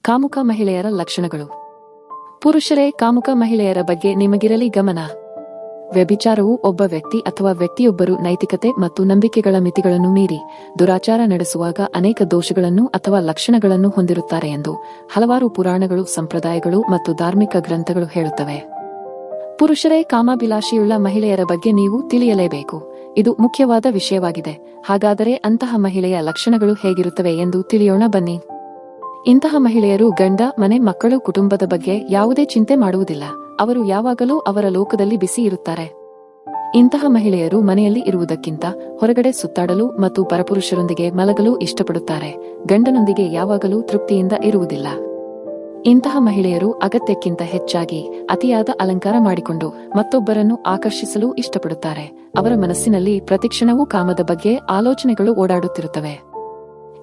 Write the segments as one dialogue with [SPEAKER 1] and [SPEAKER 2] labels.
[SPEAKER 1] ಕಾಮುಕ ಮಹಿಳೆಯರ ಲಕ್ಷಣಗಳು. ಪುರುಷರೇ, ಕಾಮುಕ ಮಹಿಳೆಯರ ಬಗ್ಗೆ ನಿಮಗಿರಲಿ ಗಮನ. ವ್ಯಭಿಚಾರವು ಒಬ್ಬ ವ್ಯಕ್ತಿ ಅಥವಾ ವ್ಯಕ್ತಿಯೊಬ್ಬರು ನೈತಿಕತೆ ಮತ್ತು ನಂಬಿಕೆಗಳ ಮಿತಿಗಳನ್ನು ಮೀರಿ ದುರಾಚಾರ ನಡೆಸುವಾಗ ಅನೇಕ ದೋಷಗಳನ್ನು ಅಥವಾ ಲಕ್ಷಣಗಳನ್ನು ಹೊಂದಿರುತ್ತಾರೆ ಎಂದು ಹಲವಾರು ಪುರಾಣಗಳು, ಸಂಪ್ರದಾಯಗಳು ಮತ್ತು ಧಾರ್ಮಿಕ ಗ್ರಂಥಗಳು ಹೇಳುತ್ತವೆ. ಪುರುಷರೇ, ಕಾಮಾಭಿಲಾಷೆಯುಳ್ಳ ಮಹಿಳೆಯರ ಬಗ್ಗೆ ನೀವು ತಿಳಿಯಲೇಬೇಕು. ಇದು ಮುಖ್ಯವಾದ ವಿಷಯವಾಗಿದೆ. ಹಾಗಾದರೆ ಅಂತಹ ಮಹಿಳೆಯ ಲಕ್ಷಣಗಳು ಹೇಗಿರುತ್ತವೆ ಎಂದು ತಿಳಿಯೋಣ ಬನ್ನಿ. ಇಂತಹ ಮಹಿಳೆಯರು ಗಂಡ, ಮನೆ, ಮಕ್ಕಳು, ಕುಟುಂಬದ ಬಗ್ಗೆ ಯಾವುದೇ ಚಿಂತೆ ಮಾಡುವುದಿಲ್ಲ. ಅವರು ಯಾವಾಗಲೂ ಅವರ ಲೋಕದಲ್ಲಿ ಬಿಸಿ ಇರುತ್ತಾರೆ. ಇಂತಹ ಮಹಿಳೆಯರು ಮನೆಯಲ್ಲಿ ಇರುವುದಕ್ಕಿಂತ ಹೊರಗಡೆ ಸುತ್ತಾಡಲು ಮತ್ತು ಪರಪುರುಷರೊಂದಿಗೆ ಮಲಗಲು ಇಷ್ಟಪಡುತ್ತಾರೆ. ಗಂಡನೊಂದಿಗೆ ಯಾವಾಗಲೂ ತೃಪ್ತಿಯಿಂದ ಇರುವುದಿಲ್ಲ. ಇಂತಹ ಮಹಿಳೆಯರು ಅಗತ್ಯಕ್ಕಿಂತ ಹೆಚ್ಚಾಗಿ ಅತಿಯಾದ ಅಲಂಕಾರ ಮಾಡಿಕೊಂಡು ಮತ್ತೊಬ್ಬರನ್ನು ಆಕರ್ಷಿಸಲು ಇಷ್ಟಪಡುತ್ತಾರೆ. ಅವರ ಮನಸ್ಸಿನಲ್ಲಿ ಪ್ರತಿಕ್ಷಣವೂ ಕಾಮದ ಬಗ್ಗೆ ಆಲೋಚನೆಗಳು ಓಡಾಡುತ್ತಿರುತ್ತವೆ.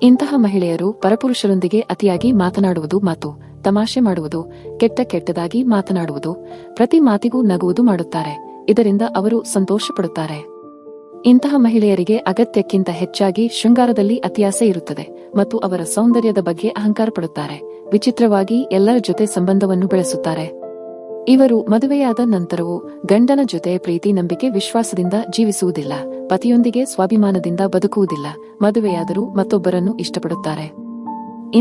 [SPEAKER 1] ಇಂತಹ ಮಹಿಳೆಯರು ಪರಪುರುಷರೊಂದಿಗೆ ಅತಿಯಾಗಿ ಮಾತನಾಡುವುದು ಮತ್ತು ತಮಾಷೆ ಮಾಡುವುದು, ಕೆಟ್ಟದಾಗಿ ಮಾತನಾಡುವುದು, ಪ್ರತಿ ಮಾತಿಗೂ ನಗುವುದು ಮಾಡುತ್ತಾರೆ. ಇದರಿಂದ ಅವರು ಸಂತೋಷ ಪಡುತ್ತಾರೆ. ಇಂತಹ ಮಹಿಳೆಯರಿಗೆ ಅಗತ್ಯಕ್ಕಿಂತ ಹೆಚ್ಚಾಗಿ ಶೃಂಗಾರದಲ್ಲಿ ಅತಿಯಾಸೆ ಇರುತ್ತದೆ ಮತ್ತು ಅವರ ಸೌಂದರ್ಯದ ಬಗ್ಗೆ ಅಹಂಕಾರ ಪಡುತ್ತಾರೆ. ವಿಚಿತ್ರವಾಗಿ ಎಲ್ಲರ ಜೊತೆ ಸಂಬಂಧವನ್ನು ಬೆಳೆಸುತ್ತಾರೆ. ಇವರು ಮದುವೆಯಾದ ನಂತರವೂ ಗಂಡನ ಜೊತೆ ಪ್ರೀತಿ, ನಂಬಿಕೆ, ವಿಶ್ವಾಸದಿಂದ ಜೀವಿಸುವುದಿಲ್ಲ. ಪತಿಯೊಂದಿಗೆ ಸ್ವಾಭಿಮಾನದಿಂದ ಬದುಕುವುದಿಲ್ಲ. ಮದುವೆಯಾದರೂ ಮತ್ತೊಬ್ಬರನ್ನು ಇಷ್ಟಪಡುತ್ತಾರೆ.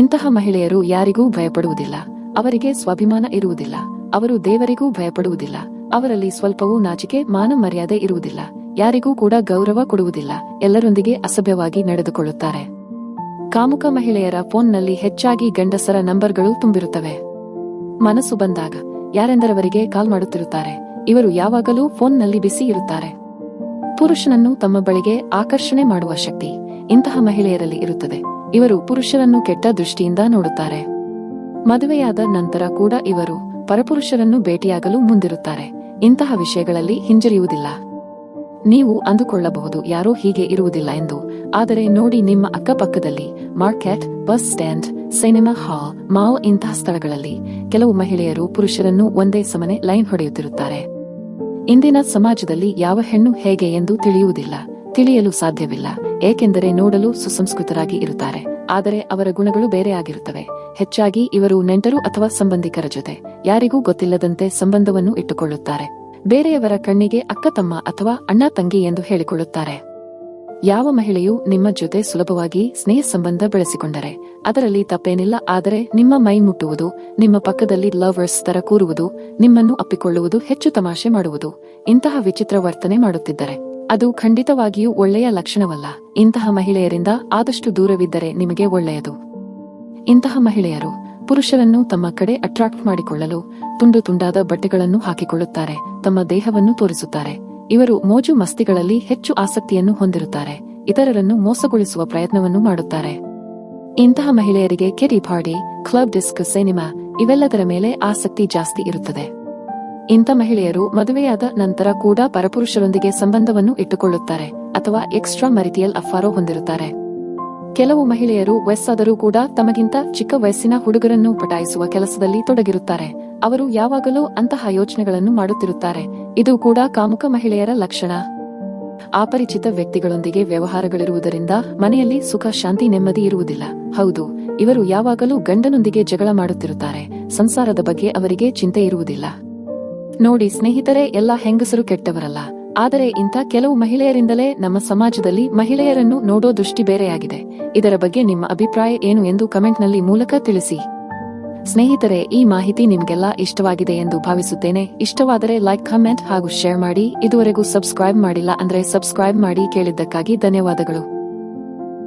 [SPEAKER 1] ಇಂತಹ ಮಹಿಳೆಯರು ಯಾರಿಗೂ ಭಯಪಡುವುದಿಲ್ಲ. ಅವರಿಗೆ ಸ್ವಾಭಿಮಾನ ಇರುವುದಿಲ್ಲ. ಅವರು ದೇವರಿಗೂ ಭಯಪಡುವುದಿಲ್ಲ. ಅವರಲ್ಲಿ ಸ್ವಲ್ಪವೂ ನಾಚಿಕೆ, ಮಾನ ಮರ್ಯಾದೆ ಇರುವುದಿಲ್ಲ. ಯಾರಿಗೂ ಕೂಡ ಗೌರವ ಕೊಡುವುದಿಲ್ಲ. ಎಲ್ಲರೊಂದಿಗೆ ಅಸಭ್ಯವಾಗಿ ನಡೆದುಕೊಳ್ಳುತ್ತಾರೆ. ಕಾಮುಕ ಮಹಿಳೆಯರ ಫೋನ್ನಲ್ಲಿ ಹೆಚ್ಚಾಗಿ ಗಂಡಸರ ನಂಬರ್ಗಳು ತುಂಬಿರುತ್ತವೆ. ಮನಸ್ಸು ಬಂದಾಗ ಯಾರೆಂದರವರಿಗೆ ಕಾಲ್ ಮಾಡುತ್ತಿರುತ್ತಾರೆ. ಇವರು ಯಾವಾಗಲೂ ಫೋನ್ನಲ್ಲಿ ಬಿಸಿ ಇರುತ್ತಾರೆ. ಪುರುಷನನ್ನು ತಮ್ಮ ಬಳಿಗೆ ಆಕರ್ಷಣೆ ಮಾಡುವ ಶಕ್ತಿ ಇಂತಹ ಮಹಿಳೆಯರಲ್ಲಿ ಇರುತ್ತದೆ. ಇವರು ಪುರುಷರನ್ನು ಕೆಟ್ಟ ದೃಷ್ಟಿಯಿಂದ ನೋಡುತ್ತಾರೆ. ಮದುವೆಯಾದ ನಂತರ ಕೂಡ ಇವರು ಪರಪುರುಷರನ್ನು ಭೇಟಿಯಾಗಲು ಮುಂದಿರುತ್ತಾರೆ. ಇಂತಹ ವಿಷಯಗಳಲ್ಲಿ ಹಿಂಜರಿಯುವುದಿಲ್ಲ. ನೀವು ಅಂದುಕೊಳ್ಳಬಹುದು, ಯಾರೋ ಹೀಗೆ ಇರುವುದಿಲ್ಲ ಎಂದು. ಆದರೆ ನೋಡಿ, ನಿಮ್ಮ ಅಕ್ಕಪಕ್ಕದಲ್ಲಿ market, bus stand, cinema hall, mall ಇಂತಹ ಸ್ಥಳಗಳಲ್ಲಿ ಕೆಲವು ಮಹಿಳೆಯರು ಪುರುಷರನ್ನು ಒಂದೇ ಸಮನೆ ಲೈನ್ ಹೊಡೆಯುತ್ತಿರುತ್ತಾರೆ. ಇಂದಿನ ಸಮಾಜದಲ್ಲಿ ಯಾವ ಹೆಣ್ಣು ಹೇಗೆ ಎಂದು ತಿಳಿಯಲು ಸಾಧ್ಯವಿಲ್ಲ. ಏಕೆಂದರೆ ನೋಡಲು ಸುಸಂಸ್ಕೃತರಾಗಿ ಇರುತ್ತಾರೆ, ಆದರೆ ಅವರ ಗುಣಗಳು ಬೇರೆ ಆಗಿರುತ್ತವೆ. ಹೆಚ್ಚಾಗಿ ಇವರು ನೆಂಟರು ಅಥವಾ ಸಂಬಂಧಿಕರ ಜೊತೆ ಯಾರಿಗೂ ಗೊತ್ತಿಲ್ಲದಂತೆ ಸಂಬಂಧವನ್ನು ಇಟ್ಟುಕೊಳ್ಳುತ್ತಾರೆ. ಬೇರೆಯವರ ಕಣ್ಣಿಗೆ ಅಕ್ಕ, ತಮ್ಮ ಅಥವಾ ಅಣ್ಣ, ತಂಗಿ ಎಂದು ಹೇಳಿಕೊಳ್ಳುತ್ತಾರೆ. ಯಾವ ಮಹಿಳೆಯು ನಿಮ್ಮ ಜೊತೆ ಸುಲಭವಾಗಿ ಸ್ನೇಹ ಸಂಬಂಧ ಬೆಳೆಸಿಕೊಂಡರೆ ಅದರಲ್ಲಿ ತಪ್ಪೇನಿಲ್ಲ. ಆದರೆ ನಿಮ್ಮ ಮೈ ಮುಟ್ಟುವುದು, ನಿಮ್ಮ ಪಕ್ಕದಲ್ಲಿ ಲವರ್ಸ್ ತರ ಕೂರುವುದು, ನಿಮ್ಮನ್ನು ಅಪ್ಪಿಕೊಳ್ಳುವುದು, ಹೆಚ್ಚು ತಮಾಷೆ ಮಾಡುವುದು, ಇಂತಹ ವಿಚಿತ್ರ ವರ್ತನೆ ಮಾಡುತ್ತಿದ್ದರೆ ಅದು ಖಂಡಿತವಾಗಿಯೂ ಒಳ್ಳೆಯ ಲಕ್ಷಣವಲ್ಲ. ಇಂತಹ ಮಹಿಳೆಯರಿಂದ ಆದಷ್ಟು ದೂರವಿದ್ದರೆ ನಿಮಗೆ ಒಳ್ಳೆಯದು. ಇಂತಹ ಮಹಿಳೆಯರು ಪುರುಷರನ್ನು ತಮ್ಮ ಕಡೆ ಅಟ್ರಾಕ್ಟ್ ಮಾಡಿಕೊಳ್ಳಲು ತುಂಡಾದ ಬಟ್ಟೆಗಳನ್ನು ಹಾಕಿಕೊಳ್ಳುತ್ತಾರೆ. ತಮ್ಮ ದೇಹವನ್ನು ತೋರಿಸುತ್ತಾರೆ. ಇವರು ಮೋಜು ಮಸ್ತಿಗಳಲ್ಲಿ ಹೆಚ್ಚು ಆಸಕ್ತಿಯನ್ನು ಹೊಂದಿರುತ್ತಾರೆ. ಇತರರನ್ನು ಮೋಸಗೊಳಿಸುವ ಪ್ರಯತ್ನವನ್ನು ಮಾಡುತ್ತಾರೆ. ಇಂತಹ ಮಹಿಳೆಯರಿಗೆ ಕೆರಿ ಪಾರ್ಟಿ, ಕ್ಲಬ್, ಡಿಸ್ಕೋ, ಸಿನಿಮಾ ಇವೆಲ್ಲದರ ಮೇಲೆ ಆಸಕ್ತಿ ಜಾಸ್ತಿ ಇರುತ್ತದೆ. ಇಂಥ ಮಹಿಳೆಯರು ಮದುವೆಯಾದ ನಂತರ ಕೂಡ ಪರಪುರುಷರೊಂದಿಗೆ ಸಂಬಂಧವನ್ನು ಇಟ್ಟುಕೊಳ್ಳುತ್ತಾರೆ ಅಥವಾ ಎಕ್ಸ್ಟ್ರಾ ಮ್ಯಾರಿಟಲ್ ಅಫೇರ್ ಹೊಂದಿರುತ್ತಾರೆ. ಕೆಲವು ಮಹಿಳೆಯರು ವಯಸ್ಸಾದರೂ ಕೂಡ ತಮಗಿಂತ ಚಿಕ್ಕ ವಯಸ್ಸಿನ ಹುಡುಗರನ್ನು ಪಟಾಯಿಸುವ ಕೆಲಸದಲ್ಲಿ ತೊಡಗಿರುತ್ತಾರೆ. ಅವರು ಯಾವಾಗಲೂ ಅಂತಹ ಯೋಚನೆಗಳನ್ನು ಮಾಡುತ್ತಿರುತ್ತಾರೆ. ಇದು ಕೂಡ ಕಾಮುಕ ಮಹಿಳೆಯರ ಲಕ್ಷಣ. ಅಪರಿಚಿತ ವ್ಯಕ್ತಿಗಳೊಂದಿಗೆ ವ್ಯವಹಾರಗಳಿರುವುದರಿಂದ ಮನೆಯಲ್ಲಿ ಸುಖ, ಶಾಂತಿ, ನೆಮ್ಮದಿ ಇರುವುದಿಲ್ಲ. ಹೌದು, ಇವರು ಯಾವಾಗಲೂ ಗಂಡನೊಂದಿಗೆ ಜಗಳ ಮಾಡುತ್ತಿರುತ್ತಾರೆ. ಸಂಸಾರದ ಬಗ್ಗೆ ಅವರಿಗೆ ಚಿಂತೆ ಇರುವುದಿಲ್ಲ. ನೋಡಿ ಸ್ನೇಹಿತರೆ, ಎಲ್ಲಾ ಹೆಂಗಸರು ಕೆಟ್ಟವರಲ್ಲ. ಆದರೆ ಇಂಥ ಕೆಲವು ಮಹಿಳೆಯರಿಂದಲೇ ನಮ್ಮ ಸಮಾಜದಲ್ಲಿ ಮಹಿಳೆಯರನ್ನು ನೋಡೋ ದೃಷ್ಟಿ ಬೇರೆಯಾಗಿದೆ. ಇದರ ಬಗ್ಗೆ ನಿಮ್ಮ ಅಭಿಪ್ರಾಯ ಏನು ಎಂದು ಕಮೆಂಟ್ನಲ್ಲಿ ಮೂಲಕ ತಿಳಿಸಿ. ಸ್ನೇಹಿತರೆ, ಈ ಮಾಹಿತಿ ನಿಮಗೆಲ್ಲ ಇಷ್ಟವಾಗಿದೆ ಎಂದು ಭಾವಿಸುತ್ತೇನೆ. ಇಷ್ಟವಾದರೆ ಲೈಕ್, ಕಮೆಂಟ್ ಹಾಗೂ ಶೇರ್ ಮಾಡಿ. ಇದುವರೆಗೂ ಸಬ್ಸ್ಕ್ರೈಬ್ ಮಾಡಿಲ್ಲ ಅಂದ್ರೆ ಸಬ್ಸ್ಕ್ರೈಬ್ ಮಾಡಿ. ಕೇಳಿದ್ದಕ್ಕಾಗಿ ಧನ್ಯವಾದಗಳು.